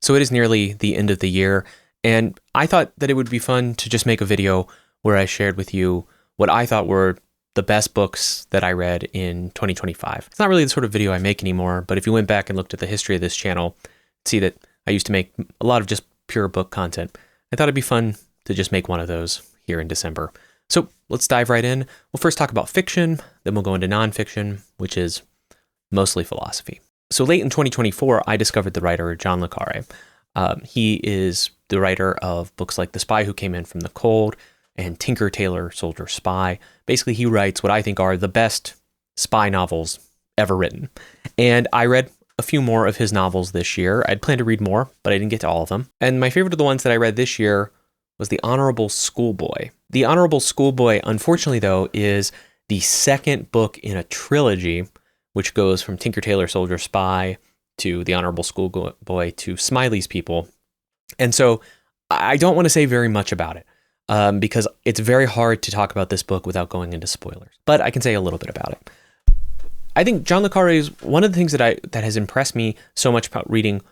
So it is nearly the end of the year, and I thought that it would be fun to just make a video where I shared with you what I thought were the best books that I read in 2025. It's not really the sort of video I make anymore, but if you went back and looked at the history of this channel, you'd see that I used to make a lot of just pure book content. I thought it'd be fun to just make one of those here in December. So let's dive right in. We'll first talk about fiction, then we'll go into nonfiction, which is mostly philosophy. So late in 2024, I discovered the writer John le Carre. He is the writer of books like The Spy Who Came In From the Cold and Tinker, Tailor, Soldier, Spy. Basically, he writes what I think are the best spy novels ever written. And I read a few more of his novels this year. I'd planned to read more, but I didn't get to all of them. And my favorite of the ones that I read this year was The Honourable Schoolboy. The Honourable Schoolboy, unfortunately, though, is the second book in a trilogy, which goes from Tinker, Tailor, Soldier, Spy to The Honourable Schoolboy to Smiley's People. And so I don't want to say very much about it because it's very hard to talk about this book without going into spoilers. But I can say a little bit about it. I think John le Carre is one of the things that has impressed me so much about reading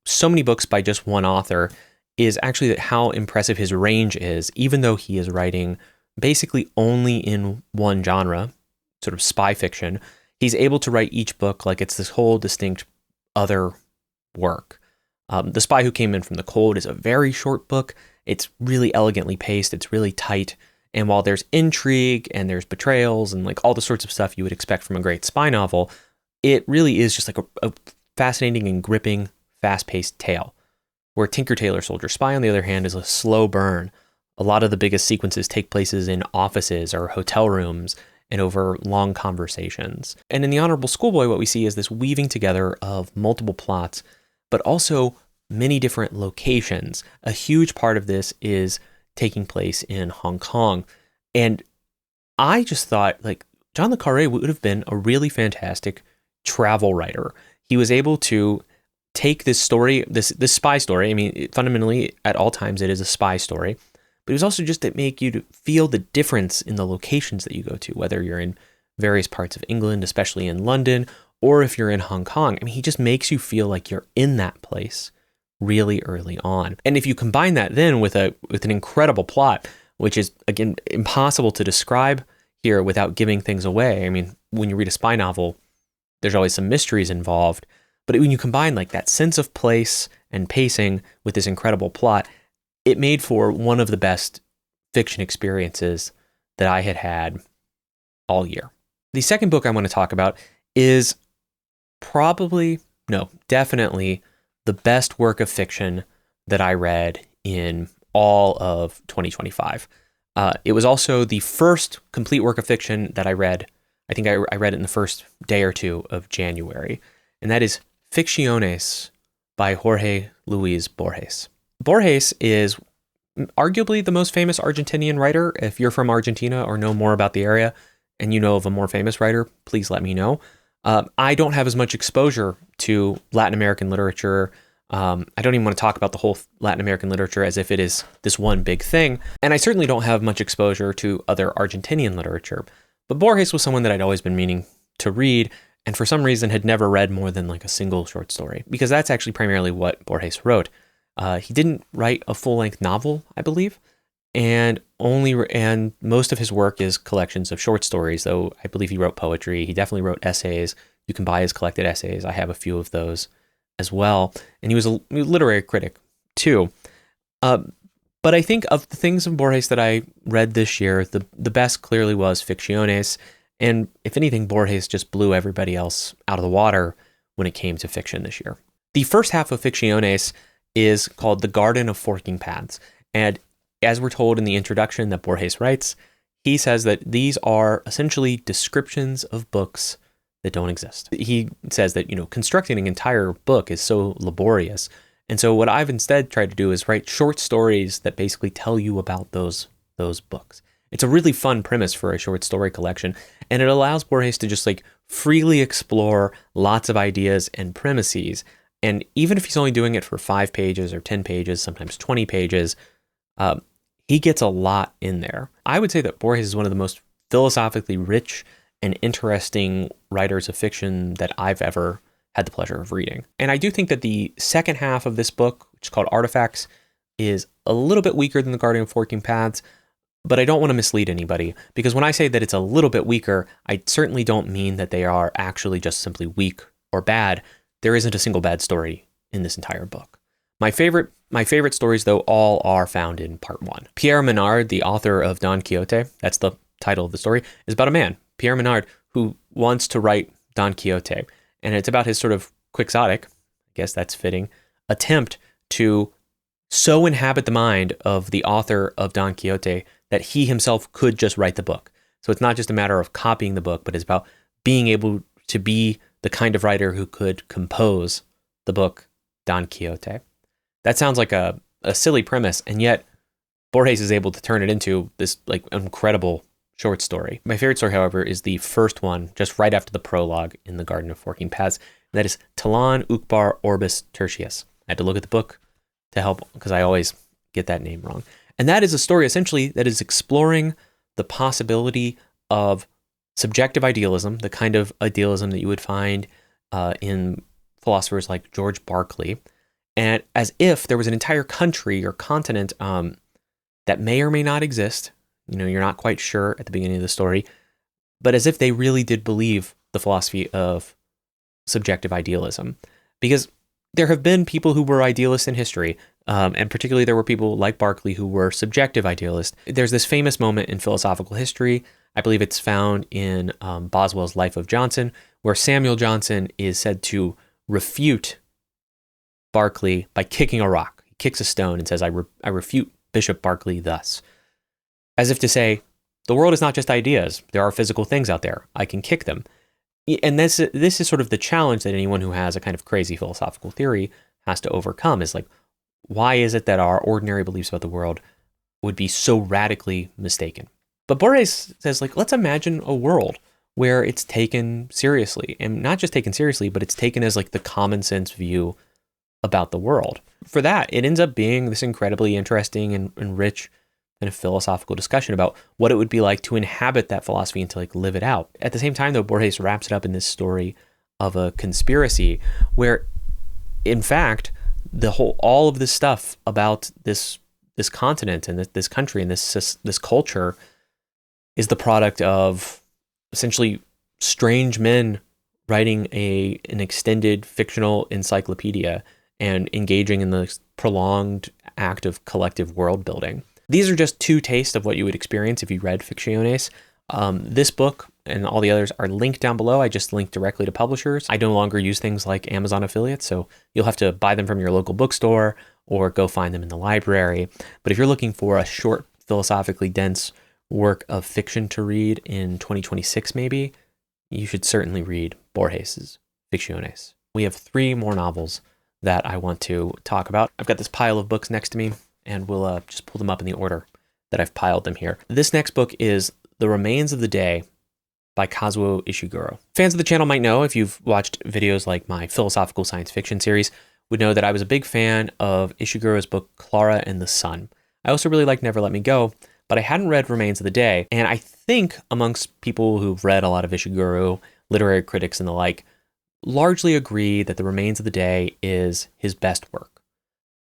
so many books by just one author is actually that how impressive his range is, even though he is writing basically only in one genre, sort of spy fiction. He's able to write each book like it's this whole distinct other work. The Spy Who Came In From the Cold is a very short book. It's really elegantly paced. It's really tight. And while there's intrigue and there's betrayals and like all the sorts of stuff you would expect from a great spy novel, it really is just like a fascinating and gripping, fast-paced tale. Where Tinker, Tailor, Soldier, Spy, on the other hand, is a slow burn. A lot of the biggest sequences take places in offices or hotel rooms and over long conversations. And in The Honourable Schoolboy, what we see is this weaving together of multiple plots, but also many different locations. A huge part of this is taking place in Hong Kong. And I just thought, like, John le Carre would have been a really fantastic travel writer. He was able to take this story, this spy story. I mean, fundamentally, at all times, it is a spy story. But it was also just to make you to feel the difference in the locations that you go to, whether you're in various parts of England, especially in London, or if you're in Hong Kong. I mean, he just makes you feel like you're in that place really early on. And if you combine that then with an incredible plot, which is, again, impossible to describe here without giving things away. I mean, when you read a spy novel, there's always some mysteries involved. But when you combine like that sense of place and pacing with this incredible plot, it made for one of the best fiction experiences that I had all year. The second book I want to talk about is definitely the best work of fiction that I read in all of 2025. It was also the first complete work of fiction that I read. I think I read it in the first day or two of January, and that is Ficciones by Jorge Luis Borges. Borges is arguably the most famous Argentinian writer. If you're from Argentina or know more about the area and you know of a more famous writer, please let me know. I don't have as much exposure to Latin American literature. I don't even want to talk about the whole Latin American literature as if it is this one big thing. And I certainly don't have much exposure to other Argentinian literature. But Borges was someone that I'd always been meaning to read, and for some reason had never read more than like a single short story, because that's actually primarily what Borges wrote. He didn't write a full-length novel, I believe, and most of his work is collections of short stories, though I believe he wrote poetry. He definitely wrote essays. You can buy his collected essays. I have a few of those as well. And he was a literary critic, too. But I think of the things of Borges that I read this year, the best clearly was Ficciones. And if anything, Borges just blew everybody else out of the water when it came to fiction this year. The first half of Ficciones is called The Garden of Forking Paths. And as we're told in the introduction that Borges writes, he says that these are essentially descriptions of books that don't exist. He says that, constructing an entire book is so laborious. And so what I've instead tried to do is write short stories that basically tell you about those books. It's a really fun premise for a short story collection, and it allows Borges to just freely explore lots of ideas and premises. And even if he's only doing it for 5 pages or 10 pages, sometimes 20 pages, he gets a lot in there. I would say that Borges is one of the most philosophically rich and interesting writers of fiction that I've ever had the pleasure of reading. And I do think that the second half of this book, which is called Artifacts, is a little bit weaker than The Guardian of Forking Paths, but I don't want to mislead anybody, because when I say that it's a little bit weaker, I certainly don't mean that they are actually just simply weak or bad. There isn't a single bad story in this entire book. My favorite stories, though, all are found in part one. Pierre Menard, the author of Don Quixote, that's the title of the story, is about a man, Pierre Menard, who wants to write Don Quixote. And it's about his sort of quixotic, I guess that's fitting, attempt to so inhabit the mind of the author of Don Quixote that he himself could just write the book. So it's not just a matter of copying the book, but it's about being able to be the kind of writer who could compose the book Don Quixote. That sounds like a silly premise, and yet Borges is able to turn it into this like incredible short story. My favorite story, however, is the first one, just right after the prologue in The Garden of Forking Paths. And that is Talon Ukbar Orbis Tertius. I had to look at the book to help, because I always get that name wrong. And that is a story essentially that is exploring the possibility of subjective idealism, the kind of idealism that you would find in philosophers like George Berkeley, and as if there was an entire country or continent that may or may not exist. You know, you're not quite sure at the beginning of the story, but as if they really did believe the philosophy of subjective idealism. Because there have been people who were idealists in history, and particularly there were people like Berkeley who were subjective idealists. There's this famous moment in philosophical history, I believe it's found in Boswell's Life of Johnson, where Samuel Johnson is said to refute Berkeley by kicking a rock. He kicks a stone and says, I refute Bishop Berkeley thus. As if to say, the world is not just ideas. There are physical things out there. I can kick them. And this is sort of the challenge that anyone who has a kind of crazy philosophical theory has to overcome, is like, why is it that our ordinary beliefs about the world would be so radically mistaken? But Borges says, like, let's imagine a world where it's taken seriously, and not just taken seriously, but it's taken as like the common sense view about the world. For that, it ends up being this incredibly interesting and rich kind of philosophical discussion about what it would be like to inhabit that philosophy and to like live it out. At the same time, though, Borges wraps it up in this story of a conspiracy where, in fact, all of this stuff about this continent and this country and this culture is the product of essentially strange men writing an extended fictional encyclopedia and engaging in the prolonged act of collective world building. These are just two tastes of what you would experience if you read Ficciones. This book and all the others are linked down below. I just linked directly to publishers. I no longer use things like Amazon affiliates, so you'll have to buy them from your local bookstore or go find them in the library. But if you're looking for a short, philosophically dense work of fiction to read in 2026 maybe, you should certainly read Borges' Ficciones. We have 3 more novels that I want to talk about. I've got this pile of books next to me, and we'll just pull them up in the order that I've piled them here. This next book is The Remains of the Day by Kazuo Ishiguro. Fans of the channel might know, if you've watched videos like my philosophical science fiction series, would know that I was a big fan of Ishiguro's book Clara and the Sun. I also really liked Never Let Me Go, but I hadn't read Remains of the Day, and I think amongst people who've read a lot of Ishiguro, literary critics and the like, largely agree that The Remains of the Day is his best work.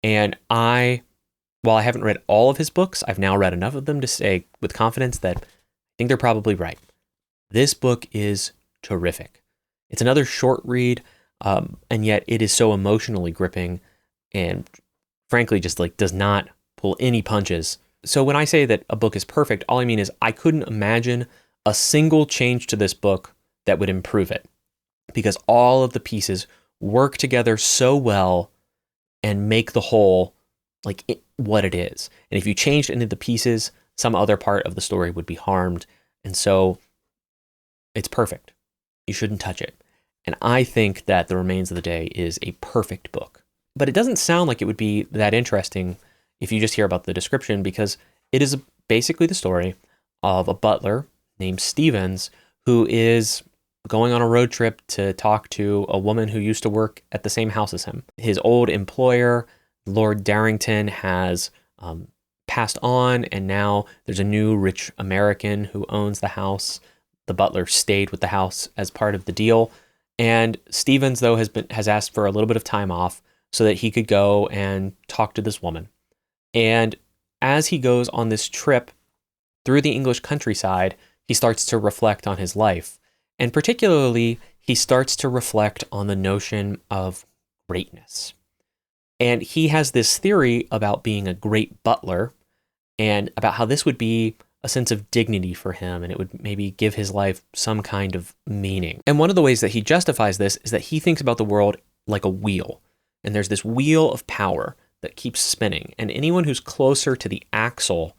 And while I haven't read all of his books, I've now read enough of them to say with confidence that I think they're probably right. This book is terrific. It's another short read, and yet it is so emotionally gripping and frankly just like does not pull any punches. So when I say that a book is perfect, all I mean is I couldn't imagine a single change to this book that would improve it, because all of the pieces work together so well and make the whole like what it is. And if you changed any of the pieces, some other part of the story would be harmed. And so it's perfect. You shouldn't touch it. And I think that The Remains of the Day is a perfect book. But it doesn't sound like it would be that interesting if you just hear about the description, because it is basically the story of a butler named Stevens who is going on a road trip to talk to a woman who used to work at the same house as him. His old employer, Lord Darrington, has passed on, and now there's a new rich American who owns the house. The butler stayed with the house as part of the deal, And Stevens, though, has asked for a little bit of time off so that he could go and talk to this woman. And as he goes on this trip through the English countryside, he starts to reflect on his life. And particularly, he starts to reflect on the notion of greatness. And he has this theory about being a great butler and about how this would be a sense of dignity for him, and it would maybe give his life some kind of meaning. And one of the ways that he justifies this is that he thinks about the world like a wheel. And there's this wheel of power that keeps spinning. And anyone who's closer to the axle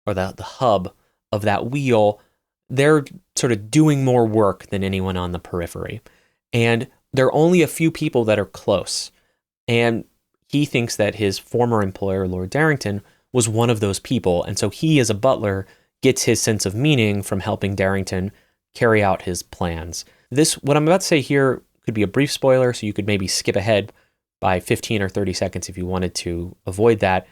or the hub of that wheel, they're sort of doing more work than anyone on the periphery. And there are only a few people that are close. And he thinks that his former employer, Lord Darrington, was one of those people. And so he, as a butler, gets his sense of meaning from helping Darrington carry out his plans. What I'm about to say here could be a brief spoiler, so you could maybe skip ahead by 15 or 30 seconds if you wanted to avoid that.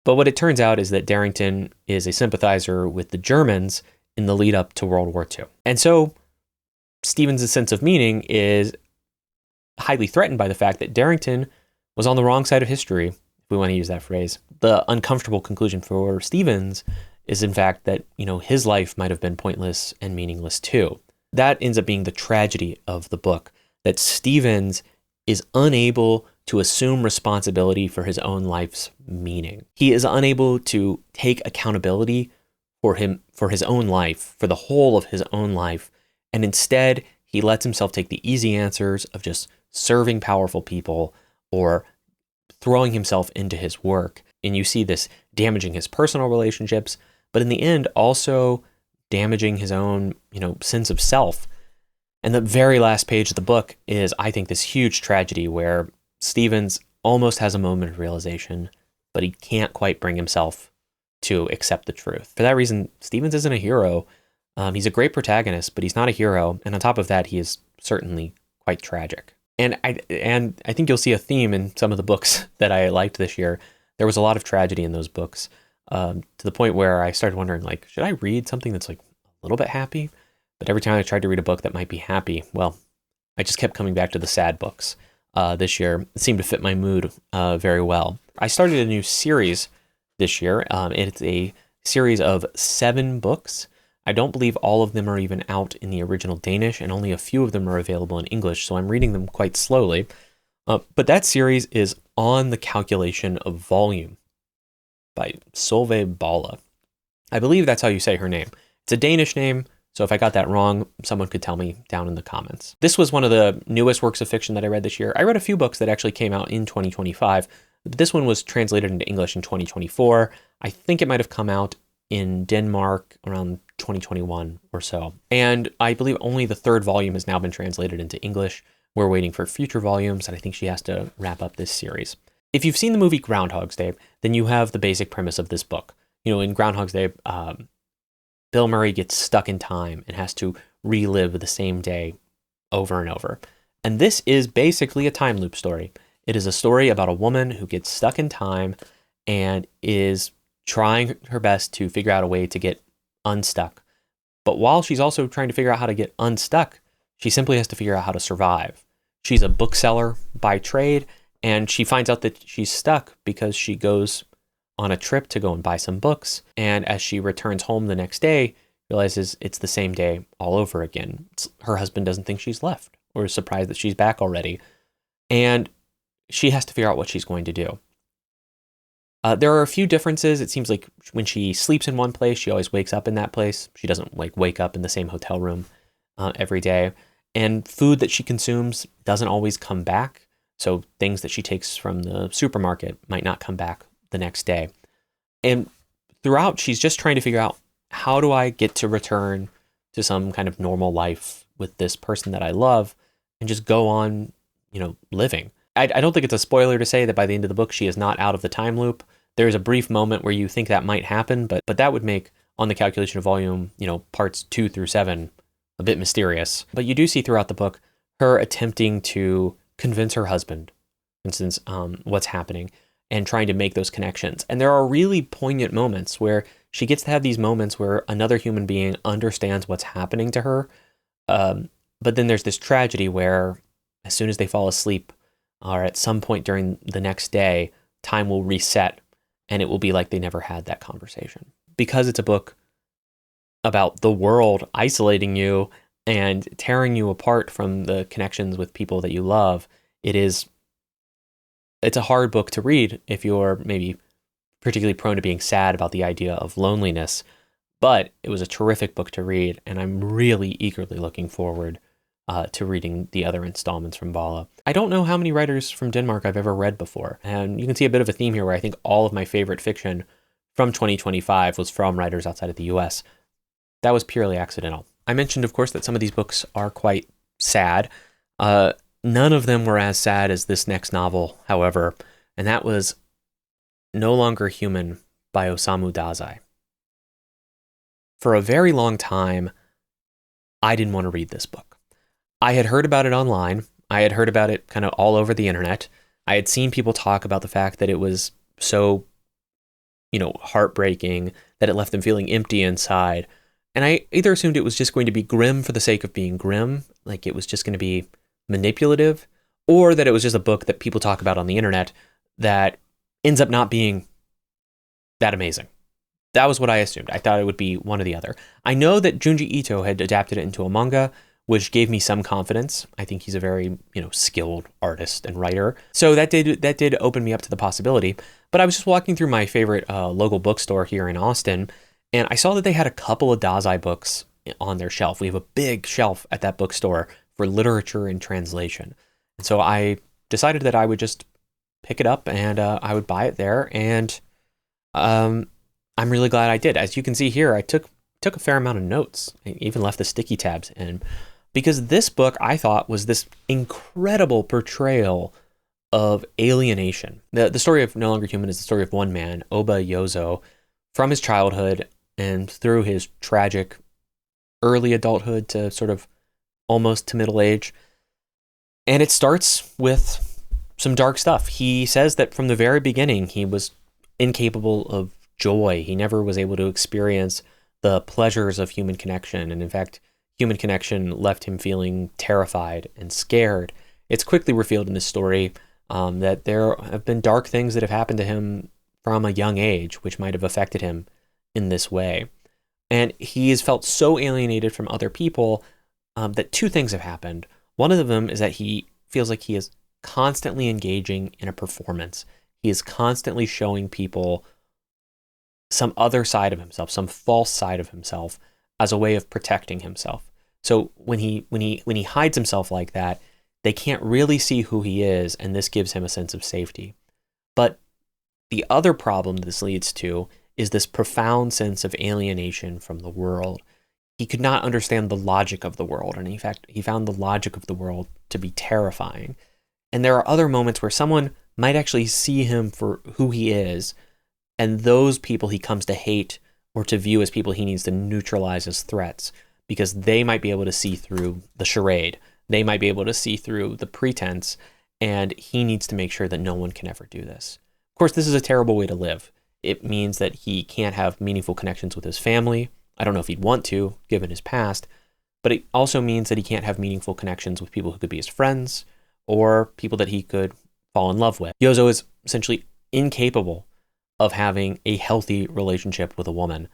But what it turns out is that Darrington is a sympathizer with the Germans in the lead up to World War II. And so Stevens' sense of meaning is highly threatened by the fact that Darrington was on the wrong side of history, if we want to use that phrase. The uncomfortable conclusion for Stevens is, in fact, that, his life might have been pointless and meaningless too. That ends up being the tragedy of the book, that Stevens is unable to assume responsibility for his own life's meaning. He is unable to take accountability for his own life, for the whole of his own life, and instead he lets himself take the easy answers of just serving powerful people or throwing himself into his work. And you see this damaging his personal relationships, but in the end also damaging his own, sense of self. And the very last page of the book is, I think, this huge tragedy where Stevens almost has a moment of realization, but he can't quite bring himself to accept the truth. For that reason, Stevens isn't a hero. He's a great protagonist, but he's not a hero. And on top of that, he is certainly quite tragic. And I think you'll see a theme in some of the books that I liked this year. There was a lot of tragedy in those books, to the point where I started wondering, should I read something that's a little bit happy? But every time I tried to read a book that might be happy, well, I just kept coming back to the sad books. This year, it seemed to fit my mood very well. I started a new series this year. It's a series of 7 books. I don't believe all of them are even out in the original Danish, and only a few of them are available in English, so I'm reading them quite slowly. But that series is On the Calculation of Volume by Solvej Balle. I believe that's how you say her name. It's a Danish name, so if I got that wrong, someone could tell me down in the comments. This was one of the newest works of fiction that I read this year. I read a few books that actually came out in 2025, but this one was translated into English in 2024. I think it might have come out in Denmark around 2021 or so. And I believe only the 3rd volume has now been translated into English. We're waiting for future volumes, and I think she has to wrap up this series. If you've seen the movie Groundhog's Day, then you have the basic premise of this book. In Groundhog's Day, Bill Murray gets stuck in time and has to relive the same day over and over. And this is basically a time loop story. It is a story about a woman who gets stuck in time and is trying her best to figure out a way to get unstuck. But while she's also trying to figure out how to get unstuck, she simply has to figure out how to survive. She's a bookseller by trade, and she finds out that she's stuck because she goes on a trip to go and buy some books. And as she returns home the next day, realizes it's the same day all over again. Her husband doesn't think she's left or is surprised that she's back already. And she has to figure out what she's going to do. There are a few differences. It seems like when she sleeps in one place, she always wakes up in that place. She doesn't wake up in the same hotel room every day. And food that she consumes doesn't always come back. So things that she takes from the supermarket might not come back the next day. And throughout, she's just trying to figure out, how do I get to return to some kind of normal life with this person that I love and just go on, living. I don't think it's a spoiler to say that by the end of the book, she is not out of the time loop. There's a brief moment where you think that might happen, but that would make On the Calculation of Volume, parts 2 through 7 a bit mysterious. But you do see throughout the book her attempting to convince her husband, for instance, what's happening, and trying to make those connections. And there are really poignant moments where she gets to have these moments where another human being understands what's happening to her, But then there's this tragedy where as soon as they fall asleep or at some point during the next day, time will reset and it will be like they never had that conversation. Because it's a book about the world isolating you and tearing you apart from the connections with people that you love, it's a hard book to read if you're maybe particularly prone to being sad about the idea of loneliness. But it was a terrific book to read, and I'm really eagerly looking forward to reading the other installments from Balle. I don't know how many writers from Denmark I've ever read before, and you can see a bit of a theme here where I think all of my favorite fiction from 2025 was from writers outside of the US. That was purely accidental. I mentioned, of course, that some of these books are quite sad. None of them were as sad as this next novel, however, and that was No Longer Human by Osamu Dazai. For a very long time, I didn't want to read this book. I had heard about it online. I had heard about it kind of all over the internet. I had seen people talk about the fact that it was so, heartbreaking, that it left them feeling empty inside. And I either assumed it was just going to be grim for the sake of being grim, like it was just going to be manipulative, or that it was just a book that people talk about on the internet that ends up not being that amazing. That was what I assumed. I thought it would be one or the other. I know that Junji Ito had adapted it into a manga, which gave me some confidence. I think he's a very, skilled artist and writer. So that did open me up to the possibility. But I was just walking through my favorite local bookstore here in Austin, and I saw that they had a couple of Dazai books on their shelf. We have a big shelf at that bookstore for literature and translation. And so I decided that I would just pick it up and I would buy it there. And I'm really glad I did. As you can see here, I took a fair amount of notes. I even left the sticky tabs in, because this book, I thought, was this incredible portrayal of alienation. The story of No Longer Human is the story of one man, Oba Yozo, from his childhood and through his tragic early adulthood to sort of almost to middle age. And it starts with some dark stuff. He says that from the very beginning, he was incapable of joy. He never was able to experience the pleasures of human connection. And in fact, human connection left him feeling terrified and scared. It's quickly revealed in this story that there have been dark things that have happened to him from a young age, which might have affected him in this way. And he has felt so alienated from other people that two things have happened. One of them is that he feels like he is constantly engaging in a performance. He is constantly showing people some other side of himself, some false side of himself, as a way of protecting himself. So when he hides himself like that, they can't really see who he is, and this gives him a sense of safety. But the other problem this leads to is this profound sense of alienation from the world. He could not understand the logic of the world, and in fact, he found the logic of the world to be terrifying. And there are other moments where someone might actually see him for who he is, and those people he comes to hate or to view as people he needs to neutralize as threats, because they might be able to see through the charade. They might be able to see through the pretense, and he needs to make sure that no one can ever do this. Of course, this is a terrible way to live. It means that he can't have meaningful connections with his family. I don't know if he'd want to, given his past, but it also means that he can't have meaningful connections with people who could be his friends or people that he could fall in love with. Yozo is essentially incapable of having a healthy relationship with a woman.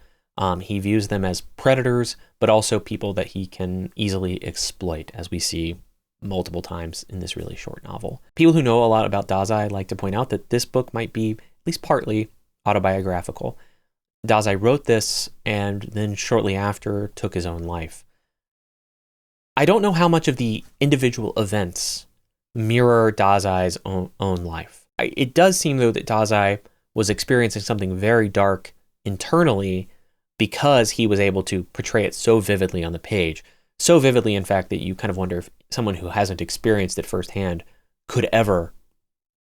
He views them as predators, but also people that he can easily exploit, as we see multiple times in this really short novel. People who know a lot about Dazai like to point out that this book might be, at least partly, autobiographical. Dazai wrote this and then shortly after took his own life. I don't know how much of the individual events mirror Dazai's own life. It does seem, though, that Dazai was experiencing something very dark internally because he was able to portray it so vividly on the page. So vividly, in fact, that you kind of wonder if someone who hasn't experienced it firsthand could ever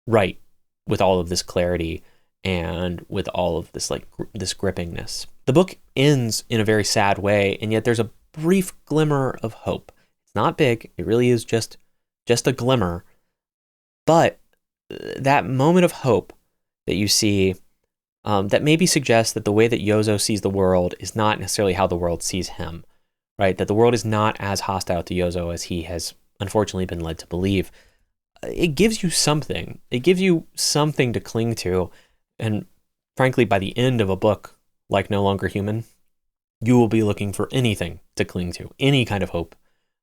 write with all of this clarity and with all of this this grippingness. The book ends in a very sad way, and yet there's a brief glimmer of hope. It's not big. It really is just a glimmer. But that moment of hope that you see that maybe suggests that the way that Yozo sees the world is not necessarily how the world sees him. right? That the world is not as hostile to Yozo as he has unfortunately been led to believe. It gives you something. It gives you something to cling to. And frankly, by the end of a book like No Longer Human, you will be looking for anything to cling to, any kind of hope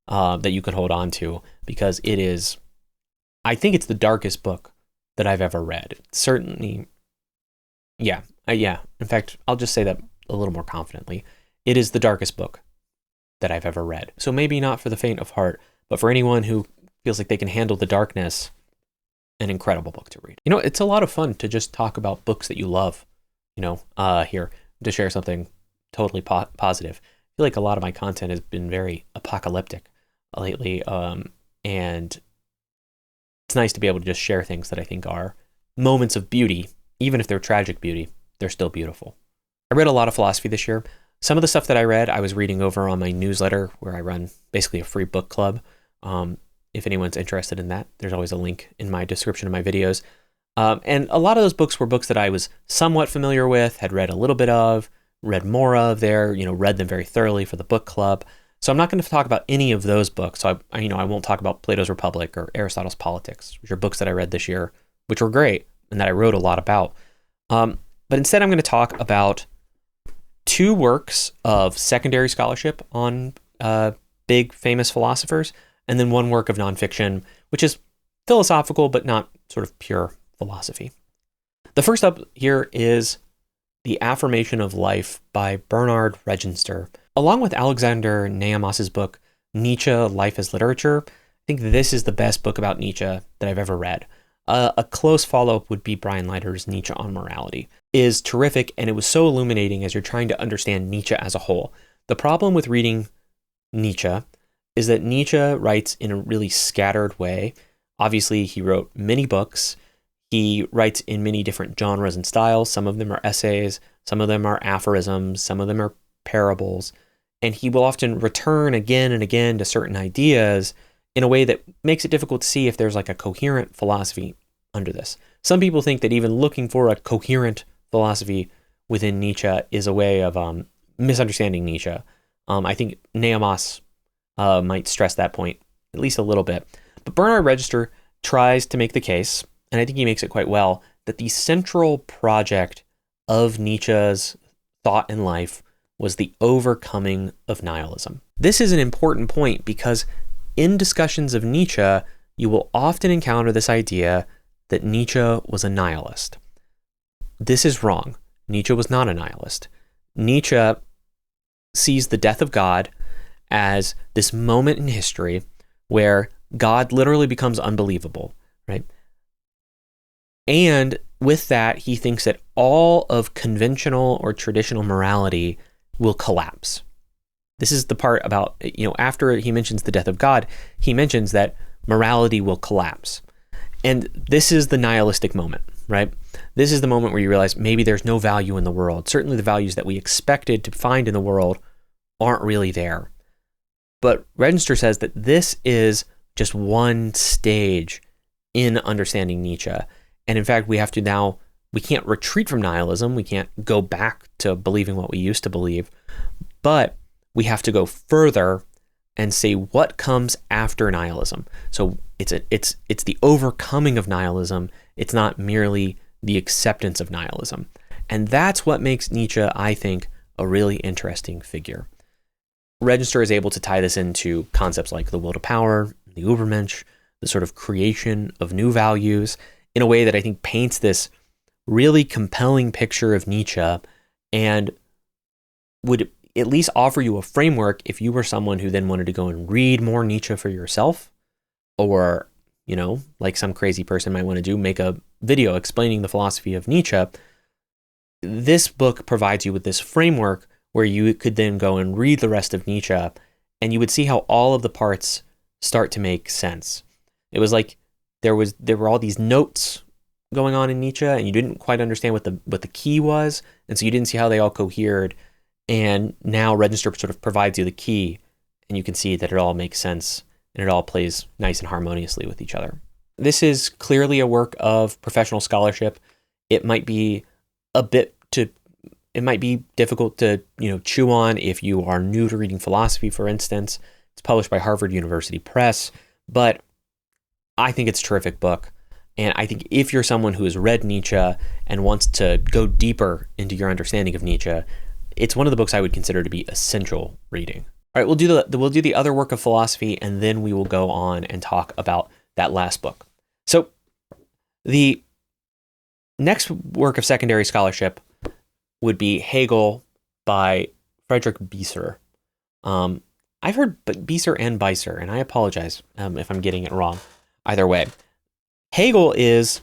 that you can hold on to, because it is, I think it's the darkest book that I've ever read. Certainly, yeah. In fact, I'll just say that a little more confidently. It is the darkest book that I've ever read. So maybe not for the faint of heart, but for anyone who feels like they can handle the darkness, an incredible book to read. It's a lot of fun to just talk about books that you love, here, to share something totally positive. I feel like a lot of my content has been very apocalyptic lately, and it's nice to be able to just share things that I think are moments of beauty. Even if they're tragic beauty, they're still beautiful. I read a lot of philosophy this year. Some of the stuff that I read, I was reading over on my newsletter, where I run basically a free book club. If anyone's interested in that, there's always a link in my description of my videos. And a lot of those books were books that I was somewhat familiar with, had read a little bit of, read more of there, read them very thoroughly for the book club. So I'm not going to talk about any of those books. So I won't talk about Plato's Republic or Aristotle's Politics, which are books that I read this year, which were great and that I wrote a lot about. But instead, I'm going to talk about two works of secondary scholarship on big famous philosophers, and then one work of nonfiction, which is philosophical, but not sort of pure philosophy. The first up here is The Affirmation of Life by Bernard Reginster. Along with Alexander Nehamas's book, Nietzsche, Life as Literature, I think this is the best book about Nietzsche that I've ever read. A close follow-up would be Brian Leiter's Nietzsche on Morality. It is terrific, and it was so illuminating as you're trying to understand Nietzsche as a whole. The problem with reading Nietzsche is that Nietzsche writes in a really scattered way. Obviously, he wrote many books. He writes in many different genres and styles. Some of them are essays, some of them are aphorisms, some of them are parables. And he will often return again and again to certain ideas in a way that makes it difficult to see if there's like a coherent philosophy under this. Some people think that even looking for a coherent philosophy within Nietzsche is a way of misunderstanding Nietzsche. I think Nehamas might stress that point at least a little bit. But Bernard Register tries to make the case, and I think he makes it quite well, that the central project of Nietzsche's thought and life was the overcoming of nihilism. This is an important point because in discussions of Nietzsche, you will often encounter this idea that Nietzsche was a nihilist. This is wrong. Nietzsche was not a nihilist. Nietzsche sees the death of God as this moment in history where God literally becomes unbelievable, right? And with that, he thinks that all of conventional or traditional morality will collapse. This is the part about, after he mentions the death of God, he mentions that morality will collapse. And this is the nihilistic moment, right? This is the moment where you realize maybe there's no value in the world. Certainly the values that we expected to find in the world aren't really there. But Register says that this is just one stage in understanding Nietzsche. And in fact, we can't retreat from nihilism. We can't go back to believing what we used to believe, but we have to go further and say what comes after nihilism. So it's the overcoming of nihilism. It's not merely the acceptance of nihilism. And that's what makes Nietzsche, I think, a really interesting figure. Register is able to tie this into concepts like the will to power, the Übermensch, the sort of creation of new values, in a way that I think paints this really compelling picture of Nietzsche and would at least offer you a framework if you were someone who then wanted to go and read more Nietzsche for yourself, or, like some crazy person might want to do, make a video explaining the philosophy of Nietzsche. This book provides you with this framework where you could then go and read the rest of Nietzsche, and you would see how all of the parts start to make sense. It was like there were all these notes going on in Nietzsche, and you didn't quite understand what the key was, and so you didn't see how they all cohered. And now Register sort of provides you the key, and you can see that it all makes sense, and it all plays nice and harmoniously with each other. This is clearly a work of professional scholarship. It might be a bit It might be difficult to, chew on if you are new to reading philosophy, for instance. It's published by Harvard University Press, but I think it's a terrific book. And I think if you're someone who has read Nietzsche and wants to go deeper into your understanding of Nietzsche, it's one of the books I would consider to be essential reading. All right, we'll do the other work of philosophy, and then we will go on and talk about that last book. So the next work of secondary scholarship would be Hegel by Frederick Beiser. I've heard Beiser and Beiser, and I apologize if I'm getting it wrong. Either way, Hegel is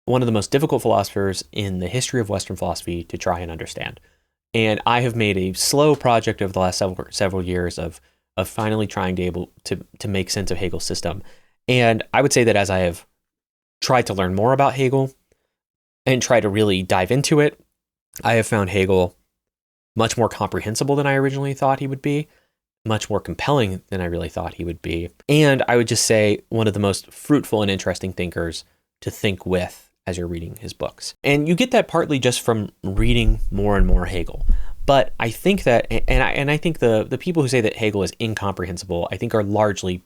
one of the most difficult philosophers in the history of Western philosophy to try and understand. And I have made a slow project over the last several years of finally trying to make sense of Hegel's system. And I would say that as I have tried to learn more about Hegel and try to really dive into it, I have found Hegel much more comprehensible than I originally thought he would be, much more compelling than I really thought he would be. And I would just say one of the most fruitful and interesting thinkers to think with as you're reading his books. And you get that partly just from reading more and more Hegel. But I think that, and I think the people who say that Hegel is incomprehensible, I think are largely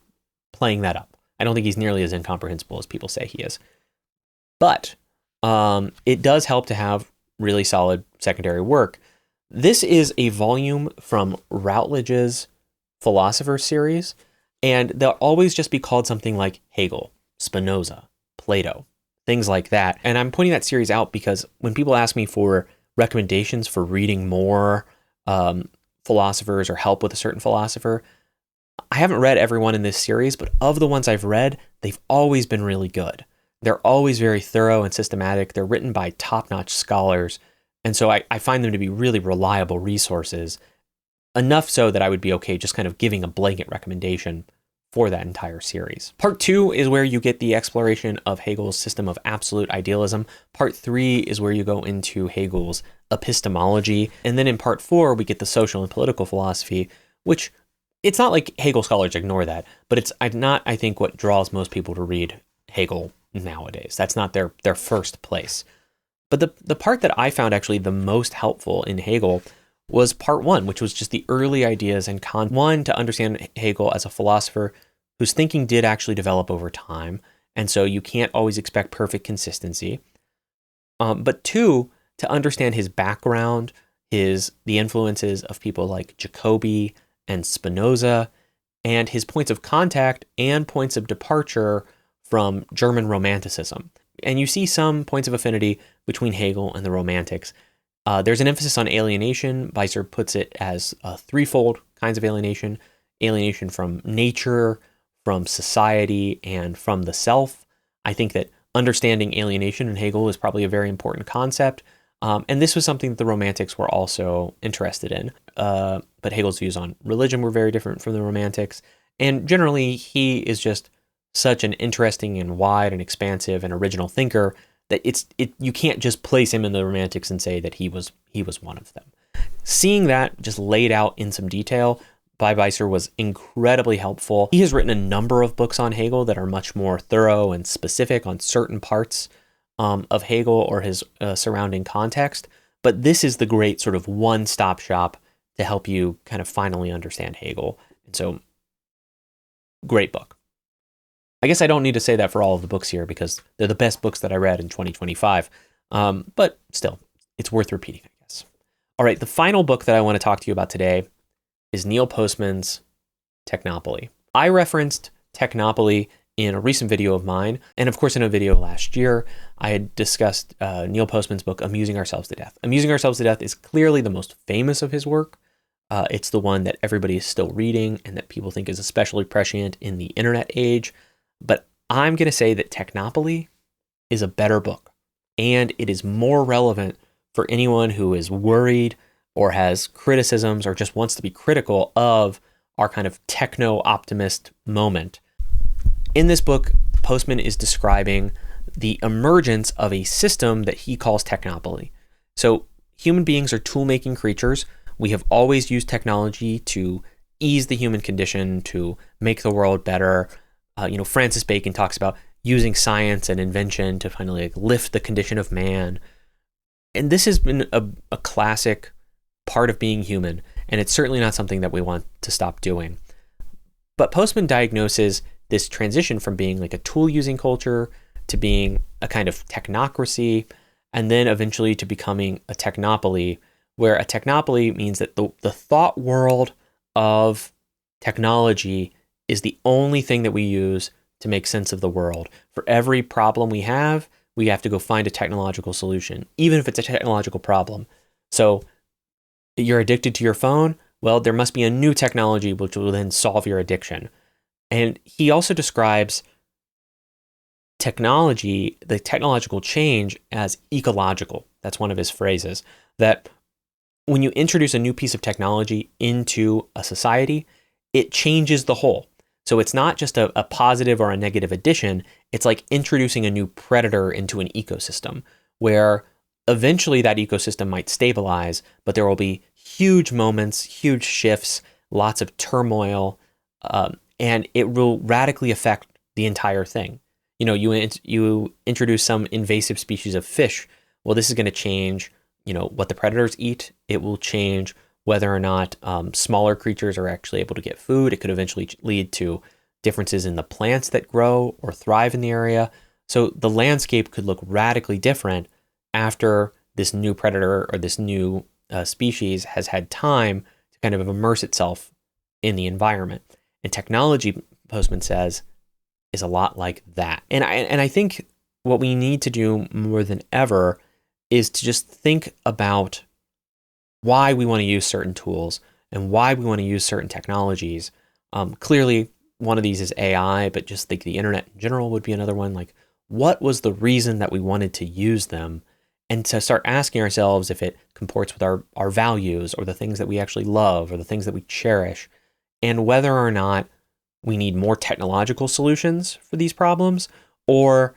playing that up. I don't think he's nearly as incomprehensible as people say he is. But it does help to have really solid secondary work. This is a volume from Routledge's Philosopher series, and they'll always just be called something like Hegel, Spinoza, Plato, things like that. And I'm pointing that series out because when people ask me for recommendations for reading more philosophers or help with a certain philosopher, I haven't read everyone in this series, but of the ones I've read, they've always been really good. They're always very thorough and systematic. They're written by top-notch scholars. And so I find them to be really reliable resources, enough so that I would be okay just kind of giving a blanket recommendation for that entire series. Part 2 is where you get the exploration of Hegel's system of absolute idealism. Part 3 is where you go into Hegel's epistemology. And then in part 4, we get the social and political philosophy, which it's not like Hegel scholars ignore that, but it's not, I think, what draws most people to read Hegel nowadays. That's not their first place. But the part that I found actually the most helpful in Hegel was part 1, which was just the early ideas and one, to understand Hegel as a philosopher whose thinking did actually develop over time, and so you can't always expect perfect consistency. But 2, to understand his background, the influences of people like Jacobi and Spinoza, and his points of contact and points of departure from German Romanticism. And you see some points of affinity between Hegel and the Romantics. There's an emphasis on alienation. Beiser puts it as threefold kinds of alienation: alienation from nature, from society, and from the self. I think that understanding alienation in Hegel is probably a very important concept. And this was something that the Romantics were also interested in. But Hegel's views on religion were very different from the Romantics. And generally, he is just such an interesting and wide and expansive and original thinker that you can't just place him in the Romantics and say that he was one of them. Seeing that just laid out in some detail by Beiser was incredibly helpful. He has written a number of books on Hegel that are much more thorough and specific on certain parts of Hegel or his surrounding context. But this is the great sort of one-stop shop to help you kind of finally understand Hegel. And so, great book. I guess I don't need to say that for all of the books here because they're the best books that I read in 2025. But still, it's worth repeating, I guess. All right, the final book that I want to talk to you about today is Neil Postman's Technopoly. I referenced Technopoly in a recent video of mine, and of course in a video last year, I had discussed Neil Postman's book, Amusing Ourselves to Death. Amusing Ourselves to Death is clearly the most famous of his work. It's the one that everybody is still reading and that people think is especially prescient in the internet age. But I'm going to say that Technopoly is a better book, and it is more relevant for anyone who is worried or has criticisms or just wants to be critical of our kind of techno-optimist moment. In this book, Postman is describing the emergence of a system that he calls Technopoly. So human beings are tool-making creatures. We have always used technology to ease the human condition, to make the world better. Francis Bacon talks about using science and invention to finally lift the condition of man. And this has been a classic part of being human, and it's certainly not something that we want to stop doing. But Postman diagnoses this transition from being like a tool-using culture to being a kind of technocracy, and then eventually to becoming a technopoly, where a technopoly means that the thought world of technology is the only thing that we use to make sense of the world. For every problem we have to go find a technological solution, even if it's a technological problem. So you're addicted to your phone? Well, there must be a new technology which will then solve your addiction. And he also describes technology, the technological change, as ecological. That's one of his phrases. That when you introduce a new piece of technology into a society, it changes the whole. So it's not just a positive or a negative addition. It's like introducing a new predator into an ecosystem where eventually that ecosystem might stabilize, but there will be huge moments, huge shifts, lots of turmoil, and it will radically affect the entire thing. You know, you introduce some invasive species of fish. Well, this is going to change, what the predators eat. It will change whether or not smaller creatures are actually able to get food. It could eventually lead to differences in the plants that grow or thrive in the area. So the landscape could look radically different after this new predator or this new species has had time to kind of immerse itself in the environment. And technology, Postman says, is a lot like that. And I think what we need to do more than ever is to just think about why we want to use certain tools and why we want to use certain technologies. Clearly, one of these is AI, but just like the internet in general would be another one. Like, what was the reason that we wanted to use them? And to start asking ourselves if it comports with our values or the things that we actually love or the things that we cherish, and whether or not we need more technological solutions for these problems, or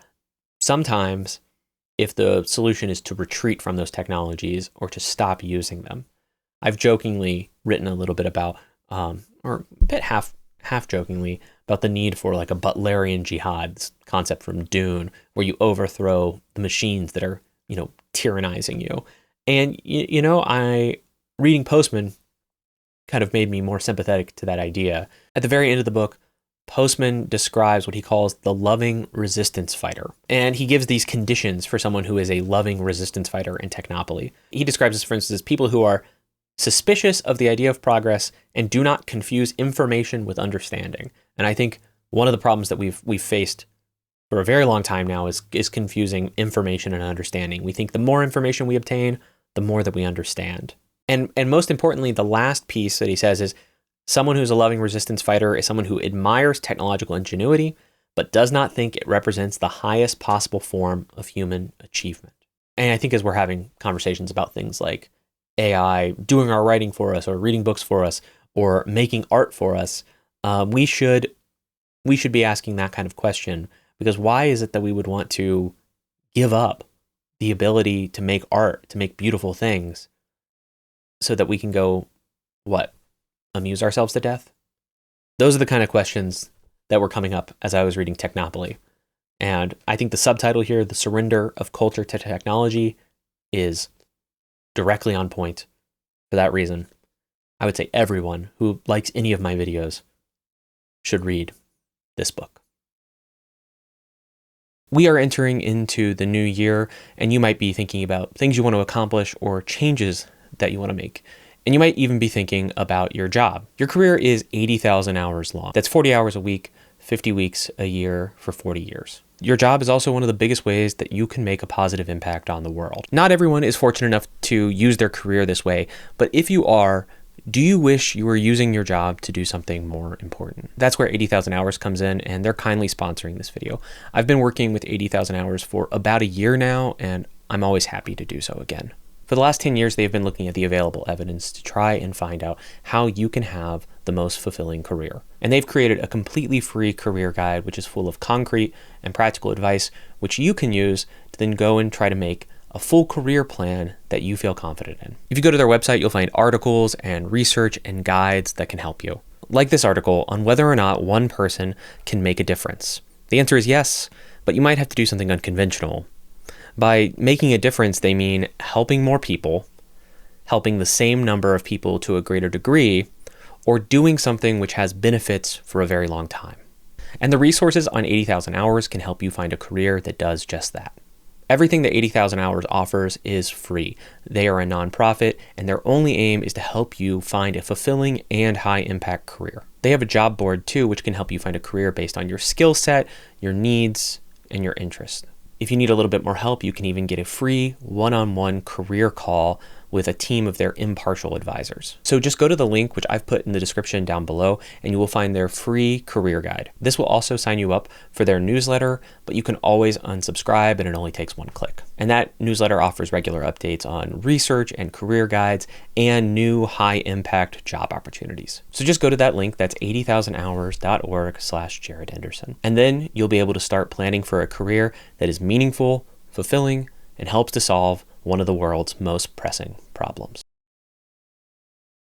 sometimes if the solution is to retreat from those technologies or to stop using them. I've jokingly written a little bit about, or a bit half jokingly, about the need for like a Butlerian jihad, this concept from Dune, where you overthrow the machines that are, tyrannizing you. And, reading Postman kind of made me more sympathetic to that idea. At the very end of the book, Postman describes what he calls the loving resistance fighter. And he gives these conditions for someone who is a loving resistance fighter in Technopoly. He describes this, for instance, as people who are suspicious of the idea of progress and do not confuse information with understanding. And I think one of the problems that we've faced for a very long time now is confusing information and understanding. We think the more information we obtain, the more that we understand. And most importantly, the last piece that he says is someone who's a loving resistance fighter is someone who admires technological ingenuity, but does not think it represents the highest possible form of human achievement. And I think as we're having conversations about things like AI doing our writing for us or reading books for us or making art for us, we should be asking that kind of question. Because why is it that we would want to give up the ability to make art, to make beautiful things, so that we can go, amuse ourselves to death? Those are the kind of questions that were coming up as I was reading Technopoly. And I think the subtitle here, The Surrender of Culture to Technology, is directly on point for that reason. I would say everyone who likes any of my videos should read this book. We are entering into the new year, and you might be thinking about things you want to accomplish or changes that you want to make. And you might even be thinking about your job. Your career is 80,000 hours long. That's 40 hours a week, 50 weeks a year for 40 years. Your job is also one of the biggest ways that you can make a positive impact on the world. Not everyone is fortunate enough to use their career this way, but if you are, do you wish you were using your job to do something more important? That's where 80,000 hours comes in, and they're kindly sponsoring this video. I've been working with 80,000 hours for about a year now, and I'm always happy to do so again. For the last 10 years, they've been looking at the available evidence to try and find out how you can have the most fulfilling career. And they've created a completely free career guide, which is full of concrete and practical advice, which you can use to then go and try to make a full career plan that you feel confident in. If you go to their website, you'll find articles and research and guides that can help you. Like this article on whether or not one person can make a difference. The answer is yes, but you might have to do something unconventional. By making a difference, they mean helping more people, helping the same number of people to a greater degree, or doing something which has benefits for a very long time. And the resources on 80,000 Hours can help you find a career that does just that. Everything that 80,000 Hours offers is free. They are a nonprofit, and their only aim is to help you find a fulfilling and high-impact career. They have a job board too, which can help you find a career based on your skill set, your needs, and your interests. If you need a little bit more help, you can even get a free one-on-one career call with a team of their impartial advisors. So just go to the link, which I've put in the description down below, and you will find their free career guide. This will also sign you up for their newsletter, but you can always unsubscribe, and it only takes one click. And that newsletter offers regular updates on research and career guides and new high-impact job opportunities. So just go to that link, that's 80,000hours.org/Jared Henderson. And then you'll be able to start planning for a career that is meaningful, fulfilling, and helps to solve one of the world's most pressing problems.